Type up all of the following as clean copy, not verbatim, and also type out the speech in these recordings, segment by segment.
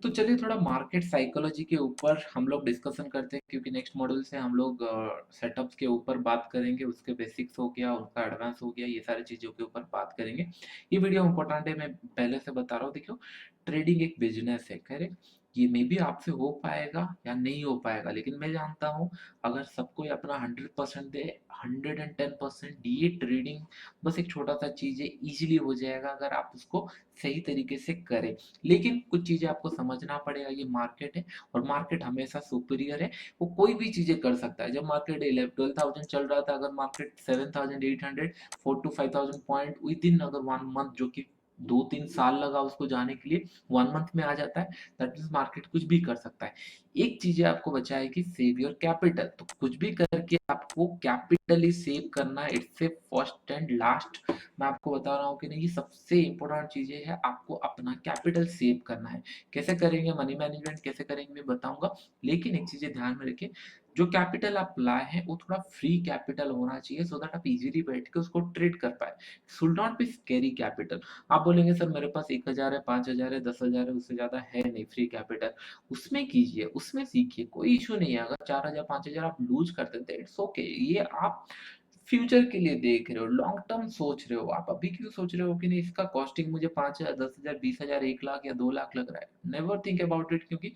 तो चलिए थोड़ा मार्केट साइकोलॉजी के ऊपर हम लोग डिस्कशन करते हैं, क्योंकि नेक्स्ट मॉड्यूल से हम लोग सेटअप्स के ऊपर बात करेंगे, उसके बेसिक्स हो गया, उसका एडवांस हो गया, ये सारी चीज़ों के ऊपर बात करेंगे। ये वीडियो इम्पोर्टेंट है, मैं पहले से बता रहा हूँ। देखियो, ट्रेडिंग एक बिज़नेस है, करेक्ट? ये मेबी आपसे हो पाएगा या नहीं हो पाएगा, लेकिन मैं जानता हूँ अगर सब कोई अपना 100% दे, 110% ये ट्रेडिंग बस एक छोटा-सा चीज़ है, ईज़िली हो जाएगा अगर आप उसको सही तरीके से करें। लेकिन कुछ चीज़ें आपको समझना पड़ेगा, ये मार्केट है और मार्केट हमेशा सुपीरियर है, वो कोई भी चीज़ें कर सकता है। जब मार्केट 12,000 चल रहा था, अगर मार्केट 7,800 4 टू 5,000 पॉइंट विदिन अगर 1 मंथ, जो कि 2-3 साल लगा उसको जाने के लिए, 1 मंथ में आ जाता है, दैट मीन्स मार्केट कुछ भी कर सकता है। एक चीज़ आपको बचाएगी, सेव योर कैपिटल। तो कुछ भी करके आपको कैपिटल ही सेव करना है, it's a first and last. मैं आपको बता रहा हूँ कि नहीं, ये सबसे इम्पोर्टेंट चीज़ें है, आपको अपना कैपिटल सेव करना है। कैसे करेंगे मनी मैनेजमेंट, कैसे करेंगे मैं बताऊँगा, लेकिन एक चीज़ें ध्यान में रखिए, जो कैपिटल आप लाए हैं वो थोड़ा फ्री कैपिटल होना चाहिए, सो दैट आप इज़िली बैठ के उसको ट्रेड कर पाएँ। Should not be scary capital. आप बोलेंगे सर मेरे पास 1,000 है, 5,000 है, 10,000 है, उससे ज़्यादा है नहीं फ्री कैपिटल। उसमें कीजिए, उसमें सीखिए, कोई इश्यू नहीं है। अगर 4,000 5,000 आप लूज़ कर देते हैं, इट्स ओके। ये आप फ्यूचर के लिए देख रहे हो, लॉन्ग टर्म सोच रहे हो। आप अभी क्यों सोच रहे हो कि नहीं इसका कॉस्टिंग मुझे 5,000, 10,000, 20,000, 1,00,000 या 2,00,000 लग रहा है। नेवर थिंक अबाउट इट, क्योंकि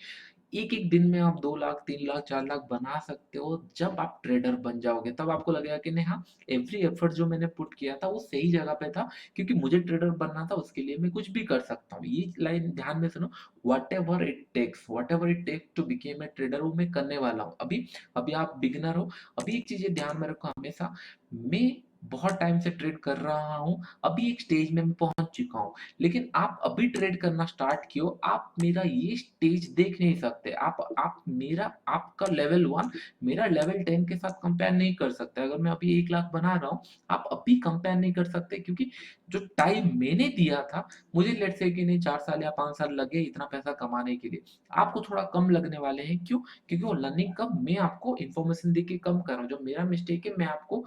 एक-एक दिन में आप 2 लाख, 3 लाख, 4 लाख बना सकते हो। जब आप ट्रेडर बन जाओगे, तब आपको लगेगा कि नहीं, हाँ, एवरी एफर्ट जो मैंने पुट किया था वो सही जगह पे था, क्योंकि मुझे ट्रेडर बनना था, उसके लिए मैं कुछ भी कर सकता हूँ। ये लाइन ध्यान में सुनो, whatever it takes to became a trader, वो मैं करने वाला हूँ। अभी अभी आप बिगिनर हो, अभी एक चीज़ें ध्यान में रखो हमेशा, मैं बहुत टाइम से ट्रेड कर रहा हूँ, अभी एक स्टेज में मैं पहुँच चुका हूँ। लेकिन आप अभी ट्रेड करना स्टार्ट किए हो, आप मेरा ये स्टेज देख नहीं सकते। आप मेरा आपका लेवल 1 मेरा लेवल 10 के साथ कंपेयर नहीं कर सकते। अगर मैं अभी 1 लाख बना रहा हूँ, आप अभी कंपेयर नहीं कर सकते, क्योंकि जो टाइम मैंने दिया था, मुझे लेट्स से कि नहीं 4 साल या 5 साल लगे इतना पैसा कमाने के लिए। आपको थोड़ा कम लगने वाले हैं, क्यों? क्योंकि वो लर्निंग कर्व मैं आपको इन्फॉर्मेशन देके कम कर रहा हूँ। जो मेरा मिस्टेक है, मैं आपको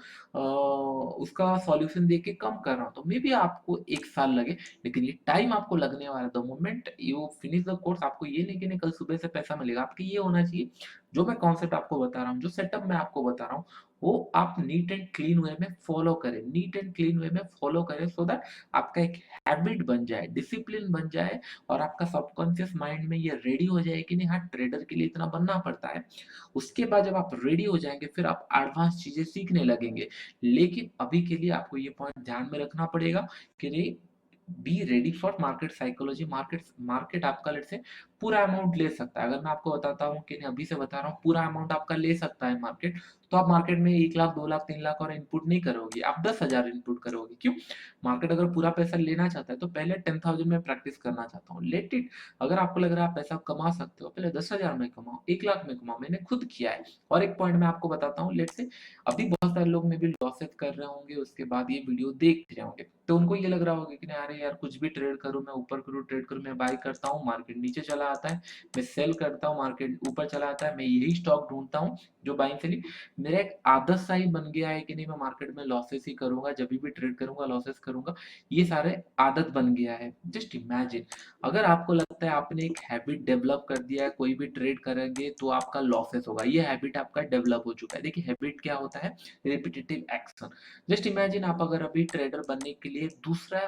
उसका सॉल्यूशन देके कम कर रहा हूँ। तो मेबी आपको 1 साल लगे, लेकिन ये टाइम आपको लगने वाला है। The moment you finish the course, आपको ये नहीं कि नहीं कल सुबह से पैसा मिलेगा। आपको ये होना चाहिए, जो मैं कॉन्सेप्ट आपको बता रहा हूँ, जो सेटअप मैं आपको बता रहा हूँ, वो आप नीट एंड क्लीन वे में फॉलो करें। नीट एंड क्लीन वे में फॉलो करें, सो दैट आपका एक हैबिट बन जाए, डिसिप्लिन बन जाए, और आपका सबकॉन्शियस माइंड में ये रेडी हो जाए कि नहीं, हाँ, ट्रेडर के लिए इतना बनना पड़ता है। उसके बाद जब आप रेडी हो जाएँगे, फिर आप एडवांस चीज़ें सीखने लगेंगे। लेकिन अभी के लिए आपको ये पॉइंट ध्यान में रखना पड़ेगा कि नहीं, be ready for market psychology. Market market आपका लेट्स से पूरा अमाउंट ले सकता है। अगर मैं आपको बताता हूँ कि नहीं, अभी से बता रहा हूँ, पूरा अमाउंट आपका ले सकता है मार्केट, तो आप मार्केट में 1 लाख, 2 लाख, 3 लाख और इनपुट नहीं करोगे, आप 10,000 इनपुट करोगे। क्यों? मार्केट अगर पूरा पैसा लेना चाहता है, तो पहले 10,000 में प्रैक्टिस करना चाहता हूँ, लेट इट। अगर आपको लग रहा है आप पैसा कमा सकते हो, पहले 10,000 में कमाओ, 1 लाख में कमाओ, मैंने खुद किया है। और एक पॉइंट मैं आपको बताता हूँ, लेट्स से अभी बहुत सारे लोग मे बी लॉसेस कर रहे होंगे, उसके बाद ये वीडियो देख रहे होंगे, तो उनको ये लग रहा होगा कि नहीं, अरे यार कुछ भी ट्रेड करूँ, मैं ऊपर करूँ, ट्रेड करूँ, मैं बाय करता हूँ, मार्केट नीचे चला आता है, मैं सेल करता हूँ, मार्केट ऊपर चला आता है, मैं यही स्टॉक ढूँढता हूँ जो बाइंग सेलिंग। मेरा एक आदत सा ही बन गया है कि नहीं, मैं मार्केट में लॉसेस ही करूँगा, जभी भी ट्रेड करूँगा लॉसेस करूँगा, ये सारे आदत बन गया है। जस्ट इमेजिन, अगर आपको लगता है आपने एक हैबिट डेवलप कर दिया है, कोई भी ट्रेड करेंगे तो आपका लॉसेस होगा, ये हैबिट आपका डेवलप हो चुका है। देखिए हैबिट क्या होता है? Repetitive action. जस्ट इमेजिन, आप अगर अभी ट्रेडर बनने के लिए दूसरा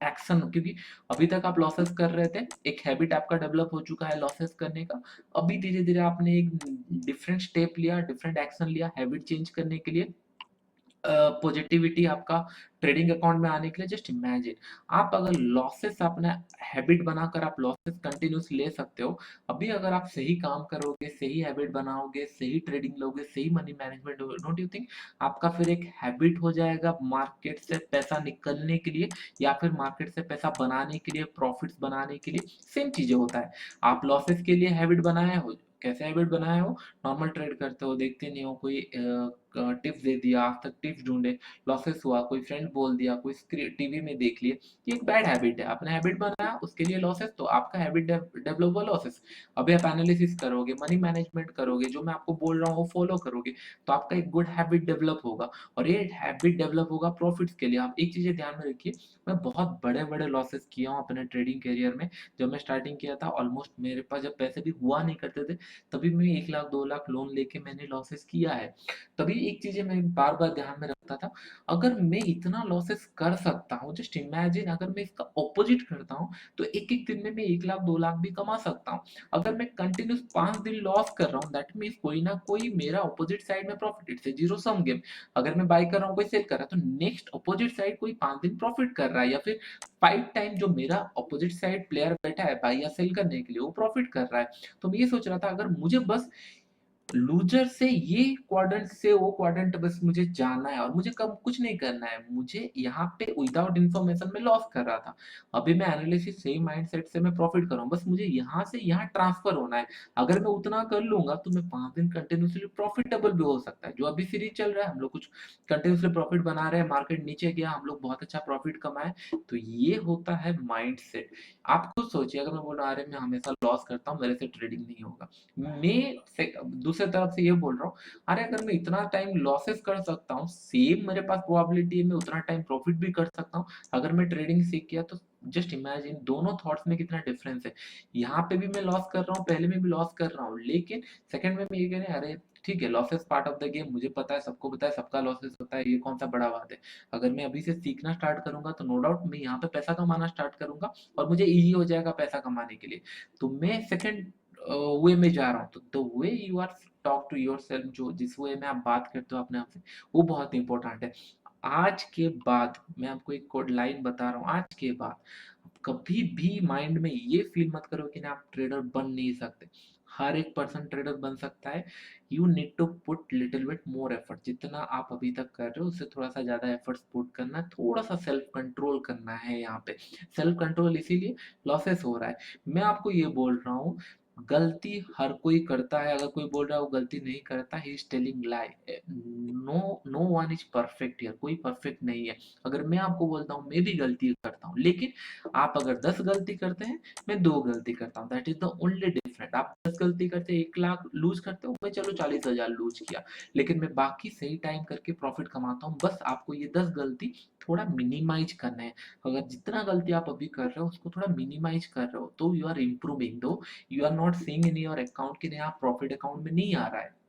एक्शन, क्योंकि अभी तक आप लॉसेस कर रहे थे, एक हैबिट आपका डेवलप हो चुका है लॉसेस करने का। अभी धीरे-धीरे आपने एक डिफरेंट स्टेप लिया, डिफरेंट एक्शन लिया हैबिट चेंज करने के लिए, पॉजिटिविटी आपका ट्रेडिंग अकाउंट में आने के लिए। जस्ट इमेजिन, आप अगर लॉसेस अपना हैबिट बनाकर आप लॉसेस कंटिन्यूस ले सकते हो। अभी अगर आप सही काम करोगे, सही हैबिट बनाओगे, सही ट्रेडिंग लोगे, सही money management, don't you think आपका फिर एक हैबिट हो जाएगा मार्केट से पैसा निकलने के लिए, या फिर मार्केट से पैसा बनाने के लिए, प्रॉफिट्स बनाने के लिए। सेम चीजें होता है। आप लॉसेस के लिए हैबिट बनाए हो, कैसे हैबिट बनाए हो? नॉर्मल ट्रेड करते हो, देखते नहीं हो कोई टिप्स दे दिया, आज तक टिप्स ढूँढे, लॉसेस हुआ, कोई फ्रेंड बोल दिया, कोई टीवी में देख लिए, ये एक बैड हैबिट है। आपने हैबिट बनाया, उसके लिए लॉसेस, तो आपका हैबिट डेवलप हुआ लॉसेस। अभी आप एनालिसिस करोगे, मनी मैनेजमेंट करोगे, जो मैं आपको बोल रहा हूँ वो फॉलो करोगे, तो आपका एक गुड हैबिट डेवलप होगा और ये हैबिट डेवलप होगा प्रॉफिट्स के लिए। आप एक चीज़ें ध्यान में रखिए, मैं बहुत बड़े-बड़े लॉसेस किया हूँ अपने ट्रेडिंग करियर में। जब मैं स्टार्टिंग किया था, ऑलमोस्ट मेरे पास जब पैसे भी हुआ नहीं करते थे, तभी मैं 1 लाख 2 लाख लोन लेके मैंने लॉसेस किया है। तभी एक चीज़ें मैं बार-बार ध्यान में रखता था, अगर मैं इतना लॉसेस कर सकता हूँ, जस्ट इमेजिन अगर मैं इसका ऑपोज़िट करता हूँ, तो एक-एक दिन में मैं 1 लाख 2 लाख भी कमा सकता हूँ। अगर मैं कंटिन्यूअस 5 दिन लॉस कर रहा हूँ, दैट मीन्स कोई ना कोई मेरा ऑपोज़िट साइड में profit, it's a zero sum game. अगर मैं बाय कर रहा हूँ, कोई सेल कर रहा है, तो नेक्स्ट ऑपोज़िट साइड कोई 5 दिन प्रॉफिट कर रहा है, या फिर 5 टाइम जो मेरा ऑपोज़िट साइड प्लेयर बैठा है बाय या सेल करने के लिए, वो प्रॉफिट कर रहा है। तो मैं ये सोच रहा था, अगर मुझे बस लूज़र से ये क्वाड्रेंट से वो क्वाड्रेंट बस मुझे जाना है और मुझे कम कुछ नहीं करना है। मुझे यहाँ पे विदाउट इन्फॉर्मेशन मैं लॉस कर रहा था। अभी मैं एनालिसिस सेम माइंडसेट से मैं प्रॉफिट कर रहा हूँ। बस मुझे यहाँ से यहाँ ट्रांसफर होना है। अगर मैं उतना कर लूँगा तो मैं 5 दिन कंटिन्यूअसली प्रॉफिटेबल भी हो सकता है। जो अभी सीरीज़ चल रहा है, हम लोग कुछ कंटिन्यूअसली प्रॉफिट बना रहे हैं, मार्केट नीचे गया, हम लोग बहुत अच्छा प्रॉफिट कमाए। तो ये होता है माइंडसेट। आप खुद सोचिए, अगर मैं बोल रहा हूँ, अरे मैं हमेशा लॉस करता हूँ, मेरे से ट्रेडिंग नहीं होगा। मैं से दूसरे तरफ से ये बोल रहा हूँ, अरे अगर मैं इतना टाइम लॉसेस कर सकता हूँ, सेम मेरे पास प्रोबेबिलिटी है मैं उतना टाइम प्रॉफिट भी कर सकता हूँ। अगर मैं ट्रेडिंग सीख गया तो जस्ट इमेजिन दोनों थॉट्स में कितना डिफरेंस है। यहाँ पे भी मैं लॉस कर रहा हूँ, पहले में भी लॉस कर रहा हूँ, लेकिन सेकंड में ये कह रहे हैं, अरे ठीक है, losses part of the game, मुझे पता है, सबको पता है, सबका लॉसेस होता है, ये कौन सा बड़ा बात है। अगर मैं अभी से सीखना स्टार्ट करूंगा तो नो डाउट मैं यहाँ पे पैसा कमाना स्टार्ट करूंगा और मुझे इजी हो जाएगा पैसा कमाने के लिए। तो मैं सेकंड वे में जा रहा हूँ। तो the way you are talk to yourself, जो जिस वे में आप बात करते हो अपने आप से, वो बहुत इंपॉर्टेंट है। आज के बाद मैं आपको एक कोड लाइन बता रहा हूँ, आज के बाद कभी भी माइंड में ये फील मत करो कि ना आप ट्रेडर बन नहीं सकते। हर एक पर्सन ट्रेडर बन सकता है। You need to put little bit more effort. जितना आप अभी तक कर रहे हो उससे थोड़ा सा ज्यादा एफर्ट्स पुट करना है, थोड़ा सा सेल्फ कंट्रोल करना है। यहाँ पे सेल्फ कंट्रोल इसीलिए लॉसेस हो रहा है। मैं आपको ये बोल रहा हूँ, गलती हर कोई करता है। अगर कोई बोल रहा है वो गलती नहीं करता, he is telling lie. No one is perfect here, कोई परफेक्ट नहीं है। अगर मैं आपको बोलता हूँ मैं भी गलती करता हूँ, लेकिन आप अगर 10 गलती करते हैं, मैं 2 गलती करता हूँ, that is the only different. आप 10 गलती करते हैं, 1 लाख लूज करते हो, मैं चलो 40,000 लूज किया, लेकिन मैं बाकी सही टाइम करके प्रॉफिट कमाता हूँ। बस आपको ये 10 गलती थोड़ा मिनिमाइज करना है। अगर जितना गलती आप अभी कर रहे हो उसको थोड़ा मिनिमाइज कर रहे हो, तो you are improving. Though you are not seeing in your account कि नहीं, आप प्रॉफिट अकाउंट में नहीं आ रहा है।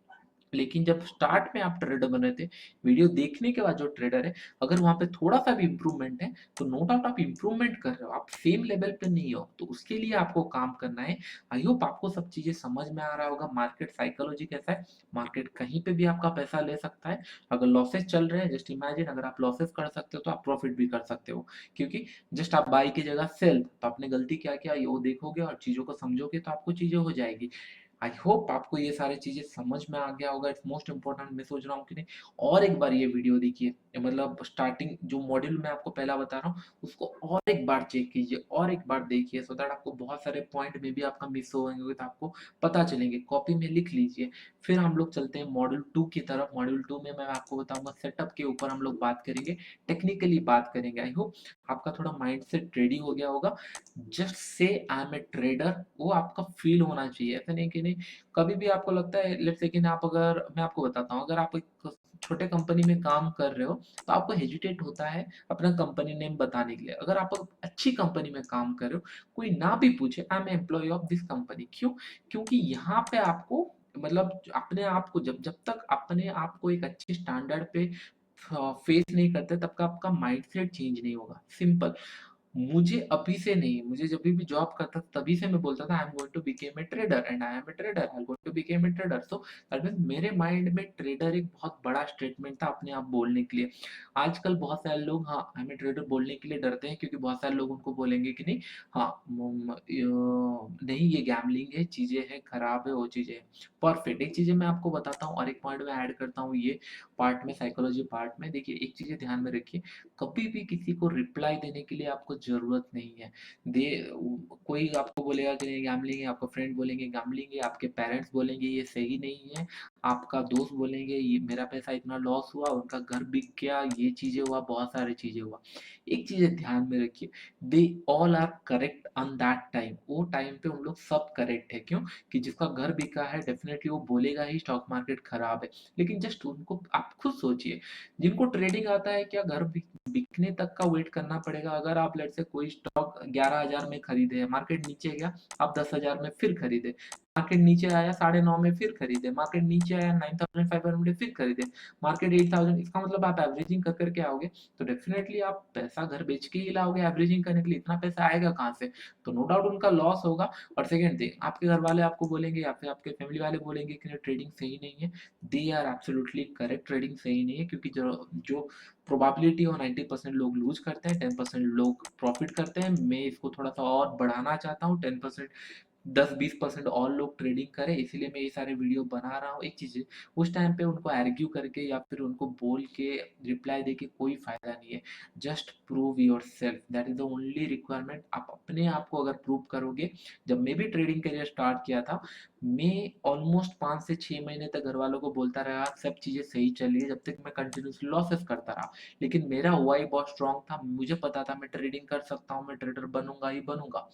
लेकिन जब स्टार्ट में आप ट्रेडर बने थे, वीडियो देखने के बाद जो ट्रेडर है, अगर वहाँ पे थोड़ा-सा भी इम्प्रूवमेंट है, तो नो डाउट आप इम्प्रूवमेंट कर रहे हो, आप सेम लेवल पे नहीं हो, तो उसके लिए आपको काम करना है। आई होप आपको सब चीज़ें समझ में आ रहा होगा, मार्केट साइकोलॉजी कैसा है, मार्केट कहीं पे भी आपका पैसा ले सकता है। अगर लॉसेस चल रहे हैं, जस्ट इमेजिन अगर आप लॉसेस कर सकते हो, तो आप प्रॉफिट भी कर सकते हो, क्योंकि जस्ट आप बाय की जगह सेल, तो आपने गलती क्या किया, ये वो देखोगे और चीज़ों को समझोगे, तो आपको चीज़ें हो जाएगी। आई होप आपको ये सारी चीज़ें समझ में आ गया होगा। इट्स मोस्ट इम्पोर्टेंट, मैं सोच रहा हूँ कि नहीं, और एक बार ये वीडियो देखिए, मतलब स्टार्टिंग जो मॉड्यूल मैं आपको पहला बता रहा हूँ, उसको और एक बार चेक कीजिए, और एक बार देखिए, सो दैट आपको बहुत सारे पॉइंट में भी आपका मिस होंगे, तो आपको पता चलेंगे। कॉपी में लिख लीजिए। फिर हम लोग चलते हैं मॉड्यूल 2 की तरफ। मॉड्यूल 2 में मैं आपको बताऊँगा, सेटअप के ऊपर हम लोग बात करेंगे, टेक्निकली बात करेंगे। आई होप आपका थोड़ा माइंडसेट रेडी हो गया होगा। Just say I am a trader, वो आपका फील होना चाहिए। ऐसा नहीं कि नहीं, कभी भी आपको लगता है, लेट्स से कि आप, अगर मैं आपको बताता हूँ, अगर आप एक छोटे कंपनी में काम कर रहे हो, तो आपको हेजिटेट होता है अपना कंपनी नेम बताने के लिए। अगर आप अच्छी कंपनी में काम कर रहे हो, कोई ना भी पूछे, I am employ of this company, क्यों? क्योंकि यहाँ पे आपको, मतलब अपने आप को, जब जब तक अपने आप को एक अच्छे स्टैंडर्ड पे फेस नहीं करते, तब का आपका माइंडसेट चेंज नहीं होगा। सिंपल। मुझे अभी से नहीं, मुझे जब भी जॉब करता था, तभी से मैं बोलता था, I am going to became a trader and I am a trader, I am going to became a trader. So that means मेरे माइंड में ट्रेडर एक बहुत बड़ा स्टेटमेंट था अपने आप बोलने के लिए। आजकल बहुत सारे लोग हाँ, आई एम ए ट्रेडर बोलने के लिए डरते हैं, क्योंकि बहुत सारे लोग उनको बोलेंगे कि नहीं, हाँ, नहीं ये गैम्बलिंग है, चीजें हैं खराब है, वो चीजें हैं। परफेक्ट। एक चीजें मैं आपको बताता हूँ, और एक पॉइंट में ऐड करता हूँ ये पार्ट में, साइकोलॉजी पार्ट में। देखिए, एक चीजें ध्यान में रखिए, कभी भी किसी को रिप्लाई देने के लिए आपको ज़रूरत नहीं है। दे कोई आपको बोलेगा कि नहीं गैम्बलिंग है, आपका फ्रेंड बोलेंगे गैम्बलिंग है, आपके पेरेंट्स बोलेंगे ये सही नहीं है, आपका दोस्त बोलेंगे ये मेरा पैसा इतना लॉस हुआ, उनका घर बिक गया, ये चीज़ें हुआ, बहुत सारी चीज़ें हुआ। एक चीज़ ध्यान में रखिए, they all are correct on that time, वो टाइम पे उन लोग सब करेक्ट है। क्यों? कि जिसका घर बिका है डेफ़िनेटली वो बोलेगा ही स्टॉक मार्केट खराब है। लेकिन जस्ट उनको आप खुद सोचिए, जिनको ट्रेडिंग आता है क्या घर बिकने तक का वेट करना पड़ेगा? अगर आप लेट्स से कोई स्टॉक 11,000 में खरीदे हैं, मार्केट नीचे गया, आप 10,000 में फिर खरीदे, मार्केट नीचे आया 9,500 में फिर खरीदे, मार्केट नीचे आया 9,500 में फिर खरीदे, मार्केट 8,000, इसका मतलब आप एवरेजिंग कर करके आओगे तो डेफिनेटली आप पैसा घर बेच के ही लाओगे। एवरेजिंग करने के लिए इतना पैसा आएगा कहाँ से? तो नो डाउट उनका लॉस होगा। और सेकंड थिंग, आपके घर वाले आपको बोलेंगे या फिर आपके फैमिली वाले बोलेंगे कि ट्रेडिंग सही नहीं है। They are absolutely correct, trading सही नहीं है, क्योंकि जो जो प्रोबेबिलिटी हो 90% लोग लूज करते हैं, 10% लोग प्रॉफिट करते हैं। मैं इसको थोड़ा सा और बढ़ाना चाहता हूँ, 10% 10-20% और लोग ट्रेडिंग करें, इसीलिए मैं ये सारे वीडियो बना रहा हूँ। एक चीज़ है, उस टाइम पे उनको आर्ग्यू करके या फिर उनको बोल के रिप्लाई देके कोई फ़ायदा नहीं है। Just prove yourself, that is the only requirement. आप अपने आप को अगर प्रूव करोगे, जब मैं भी ट्रेडिंग करियर स्टार्ट किया था, मैं ऑलमोस्ट 5 से 6 महीने तक घरवालों को बोलता रहा, सब चीज़ें सही चल रही है, जब तक मैं कंटिन्यूअसली लॉसेस करता रहा। लेकिन मेरा व्हाई बहुत स्ट्रॉन्ग था, मुझे पता था मैं ट्रेडिंग कर सकता हूँ, मैं ट्रेडर बनूँगा ही बनूँगा।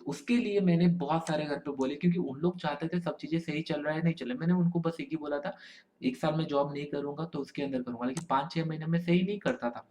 तो उसके लिए मैंने बहुत सारे घर पे बोले, क्योंकि उन लोग चाहते थे सब चीज़ें सही चल रहा है, नहीं चल रहा है। मैंने उनको बस एक ही बोला था, 1 साल में जॉब नहीं करूँगा तो उसके अंदर करूँगा, लेकिन 5-6 महीने में सही नहीं करता था।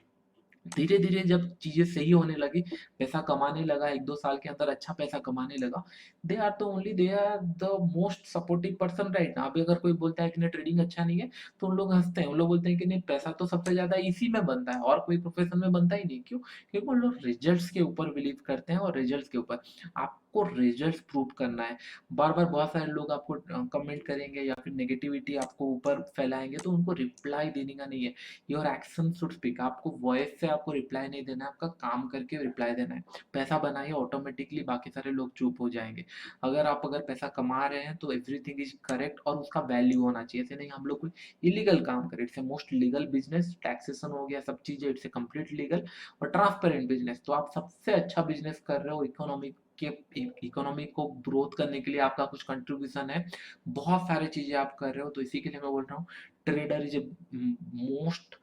धीरे-धीरे जब चीज़ें सही होने लगी, पैसा कमाने लगा, 1-2 साल के अंदर अच्छा पैसा कमाने लगा, they are the most supportive person right now. अभी अगर कोई बोलता है कि नहीं ट्रेडिंग अच्छा नहीं है, तो उन लोग हँसते हैं। उन लोग बोलते हैं कि नहीं पैसा तो सबसे ज़्यादा इसी में बनता है और कोई प्रोफ़ेशन में बनता ही नहीं। क्यों? क्योंकि उन लोग रिज़ल्ट्स के ऊपर बिलीव करते हैं और रिज़ल्ट्स के ऊपर। आपको रिज़ल्ट्स प्रूव करना है। बार-बार बहुत सारे लोग आपको कमेंट करेंगे या फिर नेगेटिविटी आपको ऊपर फैलाएँगे, तो उनको रिप्लाई देने का नहीं है। Your action should speak. आपको वॉइस से आपको रिप्लाई नहीं देना है, आपका काम करके रिप्लाई देना है। पैसा बनाइए, ऑटोमेटिकली बाकी सारे लोग चुप हो जाएँगे। अगर पैसा कमा रहे हैं तो एवरीथिंग इज़ करेक्ट और उसका वैल्यू होना चाहिए। ऐसे नहीं हम लोग कोई इल्लीगल काम करें। It's a most legal business, taxation हो गया, सब चीज़ें, इट्स अ कंप्लीट लीगल और ट्रांसपेरेंट बिज़नेस। तो आप सबसे अच्छा बिज़नेस कर रहे हो, इकोनॉमी को ग्रोथ करने के लिए आपका कुछ कंट्रीब्यूशन है। बहुत सारी चीज़ें आप कर रहे हो, तो इसी के लिए मैं बोल रहा हूँ, trader is a most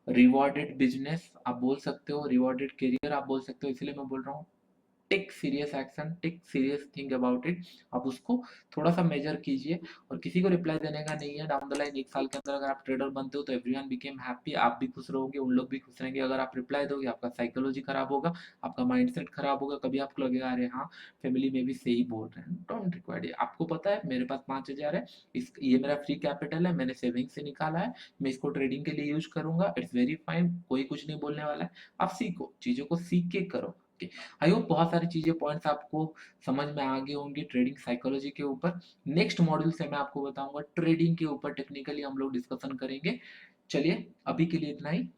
rewarded business आप बोल सकते हो, रिवॉर्डेड करियर आप बोल सकते हो। इसलिए मैं बोल रहा हूँ, take serious action, take serious think about it. आप उसको थोड़ा सा मेजर कीजिए और किसी को रिप्लाई देने का नहीं है। डाउन द लाइन 1 साल के अंदर अगर आप ट्रेडर बनते हो तो एवरीवन बिकेम हैप्पी, आप भी खुश रहोगे, उन लोग भी खुश रहेंगे। अगर आप रिप्लाई दोगे, आपका साइकोलॉजी खराब होगा, आपका माइंडसेट खराब होगा, कभी आपको लगेगा अरे हाँ, फैमिली में भी सही बोल रहे हैं। डोंट रिक्वायर्ड, आपको पता है मेरे पास 5,000 है, ये मेरा फ्री कैपिटल है, मैंने सेविंग से निकाला है, मैं इसको ट्रेडिंग के लिए यूज करूंगा, इट्स वेरी फाइन, कोई कुछ नहीं बोलने वाला है। आप सीखो, चीजों को सीख के करो। आई होप बहुत सारी चीजें, पॉइंट्स आपको समझ में आ गए होंगे ट्रेडिंग साइकोलॉजी के ऊपर। नेक्स्ट मॉड्यूल से मैं आपको बताऊंगा ट्रेडिंग के ऊपर, टेक्निकली हम लोग डिस्कशन करेंगे। चलिए अभी के लिए इतना ही।